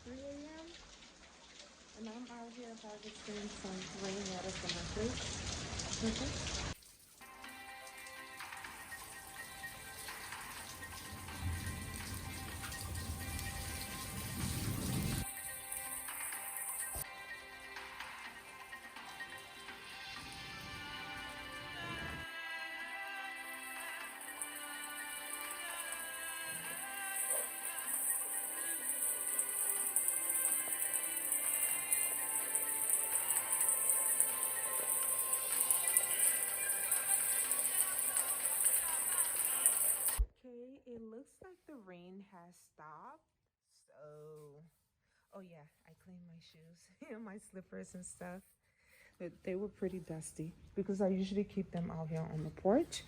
3 a.m. and I'm out here harvesting some rainwater for my place. Okay, it looks like the rain has stopped. So, oh yeah, I cleaned my shoes and my slippers and stuff. But they were pretty dusty because I usually keep them out here on the porch.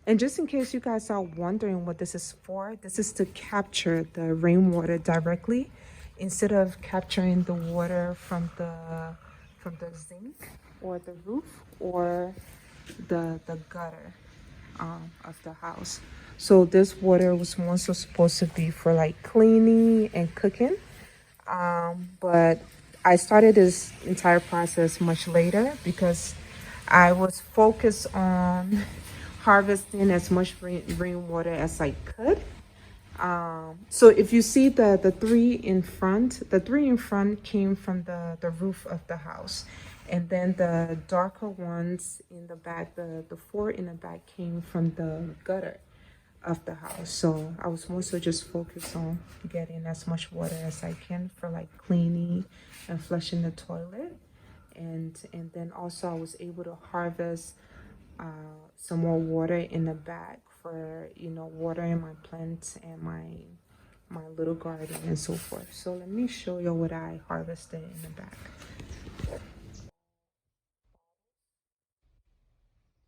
And just in case you guys are wondering what this is for, this is to capture the rainwater directly instead of capturing the water from the zinc or the roof or the gutter of the house. So this water was more so supposed to be for like cleaning and cooking. But I started this entire process much later because I was focused on harvesting as much rainwater as I could. So if you see the three in front, the three in front came from the roof of the house. And then the darker ones in the back, the four in the back came from the gutter of the house. So I was mostly just focused on getting as much water as I can for like cleaning and flushing the toilet. And then also I was able to harvest some more water in the bag for watering my plants and my little garden and so forth. So let me show you what I harvested in the bag.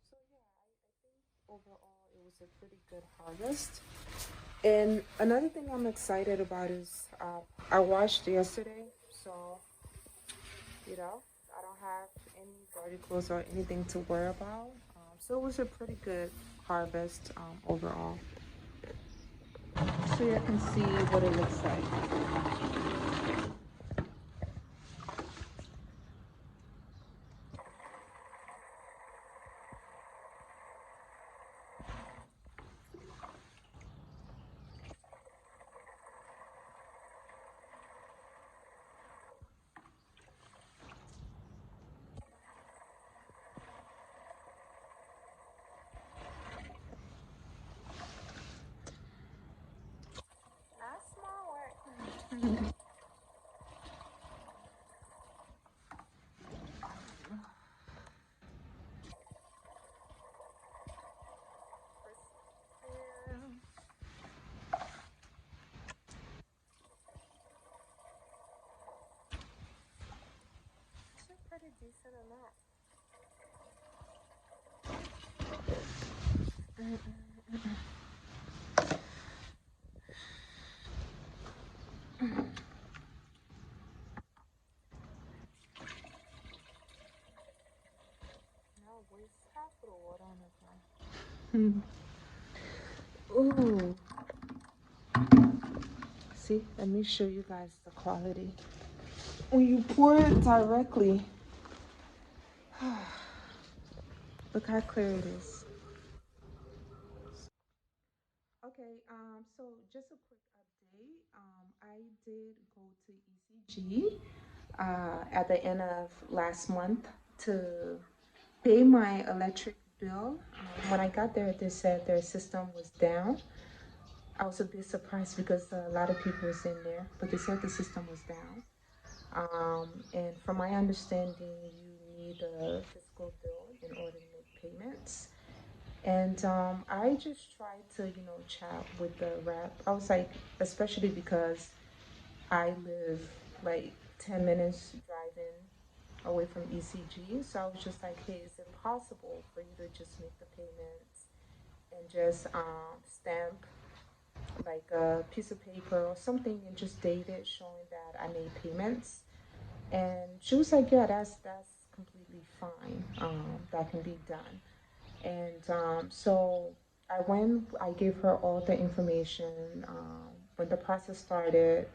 So yeah, I think overall it was a pretty good harvest. And another thing I'm excited about is I washed yesterday, so I don't have any dirty clothes or anything to worry about. So it was a pretty good harvest overall. So you can see what it looks like. That's small work. It's a pretty decent amount. Now waste half of the water on the ground. Ooh. See, let me show you guys the quality. When you pour it directly, look how clear it is. Okay, so just a quick update. I did go to ECG at the end of last month to pay my electric bill. When I got there, they said their system was down. I was a bit surprised because a lot of people was in there, but they said the system was down. And from my understanding, you need a physical bill in order to make payments. And I just tried to, chat with the rep. I was like, especially because I live like 10 minutes driving away from ECG. So I was just like, hey, is it possible for you to just make the payments and just stamp like a piece of paper or something and just date it showing that I made payments? And she was like, yeah, that's completely fine. That can be done. And so I gave her all the information. When the process started,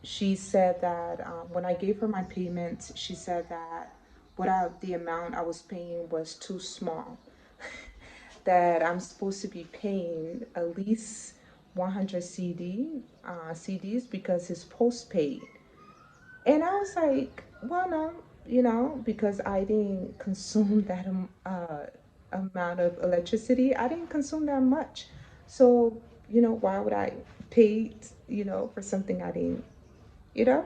she said that when I gave her my payment, she said that the amount I was paying was too small. That I'm supposed to be paying at least 100 CDs because it's postpaid. And I was like, well, no, because I didn't consume that amount of electricity. I didn't consume that much. So, why would I pay, for something I didn't, you know?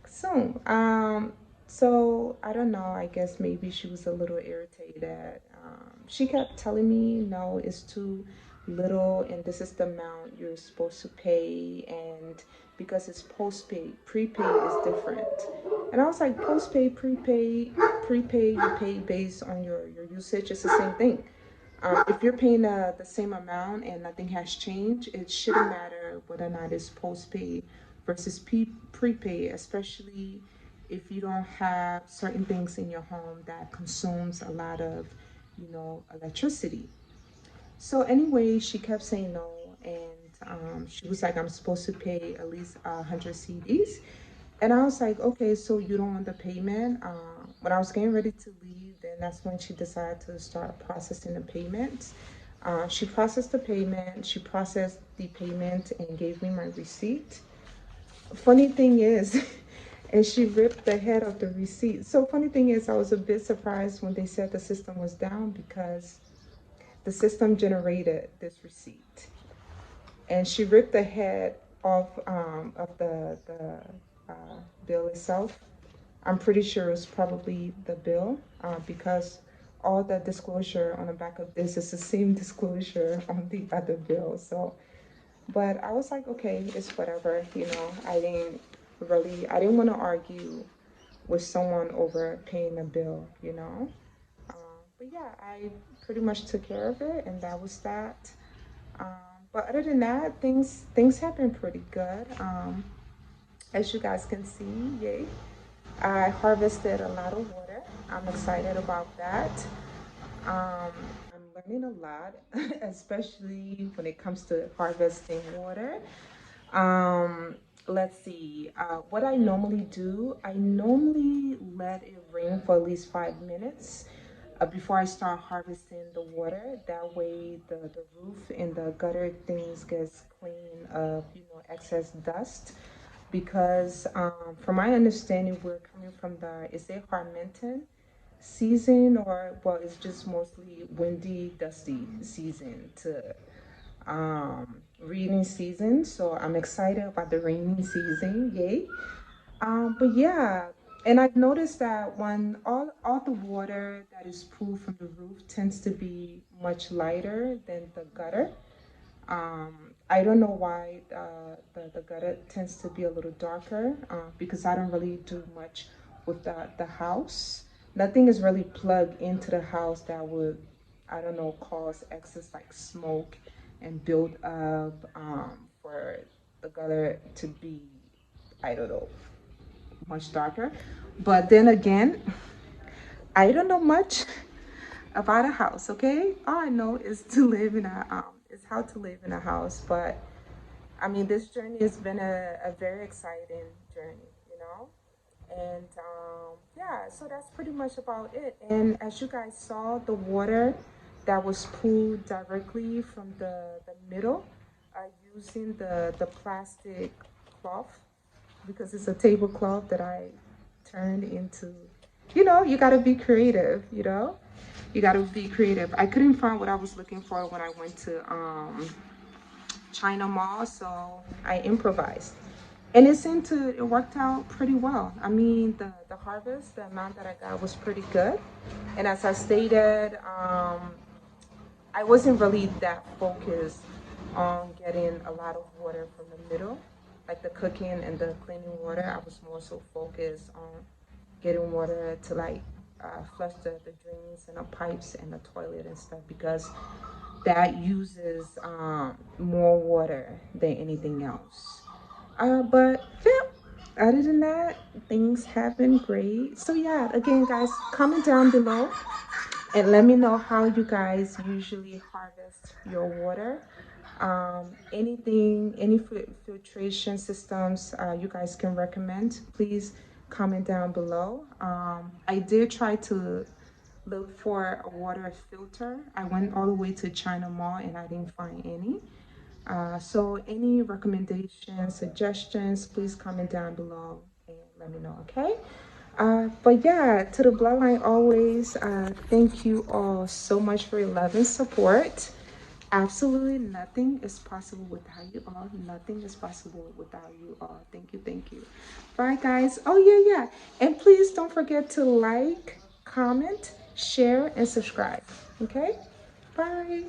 So, so I don't know. I guess maybe she was a little irritated. She kept telling me, no, it's too little, and this is the amount you're supposed to pay, and because it's postpaid, prepaid is different. And I was like, postpaid, prepaid, you pay based on your usage. It's the same thing. If you're paying the same amount and nothing has changed, it shouldn't matter whether or not it's postpaid versus prepaid, especially if you don't have certain things in your home that consumes a lot of, electricity. So anyway, she kept saying no, and she was like, I'm supposed to pay at least 100 CDs. And I was like, okay, so you don't want the payment? When I was getting ready to leave, then that's when she decided to start processing the payment. She processed the payment and gave me my receipt. Funny thing is, and she ripped the head of the receipt. So funny thing is, I was a bit surprised when they said the system was down because the system generated this receipt, and she ripped the head off of the bill itself. I'm pretty sure it's probably the bill because all the disclosure on the back of this is the same disclosure on the other bill. So, but I was like, okay, it's whatever, I didn't want to argue with someone over paying a bill. But yeah, I pretty much took care of it, and that was that. Um, but other than that, things have been pretty good. As you guys can see, yay! I harvested a lot of water. I'm excited about that. I'm learning a lot, especially when it comes to harvesting water. Let's see. What I normally do, I normally let it rain for at least 5 minutes before I start harvesting the water. That way, the roof and the gutter things gets clean of excess dust. Because from my understanding, we're coming from the is it Harminton season, or well, it's just mostly windy, dusty season to rainy season. So I'm excited about the rainy season. Yay! But yeah, and I've noticed that when all the water that is pulled from the roof tends to be much lighter than the gutter. I don't know why the gutter tends to be a little darker because I don't really do much with the house. Nothing is really plugged into the house that would, I don't know, cause excess like smoke and build up for the gutter to be, I don't know, much darker. But then again, I don't know much about a house. Okay, all I know is to live in a is how to live in a house. But I mean, this journey has been a very exciting journey. And yeah, so that's pretty much about it. And as you guys saw, the water that was pulled directly from the middle using the plastic cloth because it's a tablecloth that I turned into, you got to be creative. You got to be creative. I couldn't find what I was looking for when I went to China Mall, so I improvised. And it worked out pretty well. I mean, the harvest, the amount that I got was pretty good. And as I stated, I wasn't really that focused on getting a lot of water from the middle, like the cooking and the cleaning water. I was more so focused on getting water to like flush the drains and the pipes and the toilet and stuff because that uses more water than anything else. But yeah, other than that, things have been great. So yeah, again, guys, comment down below and let me know how you guys usually harvest your water. Anything, any filtration systems you guys can recommend, please comment down below. I did try to look for a water filter. I went all the way to China Mall and I didn't find any. So any recommendations, suggestions, please comment down below and let me know, okay? But yeah, to the bloodline always, thank you all so much for your love and support. Absolutely nothing is possible without you all. Nothing is possible without you all. Thank you, thank you. Bye, guys. Oh, yeah, yeah. And please don't forget to like, comment, share, and subscribe. Okay? Bye.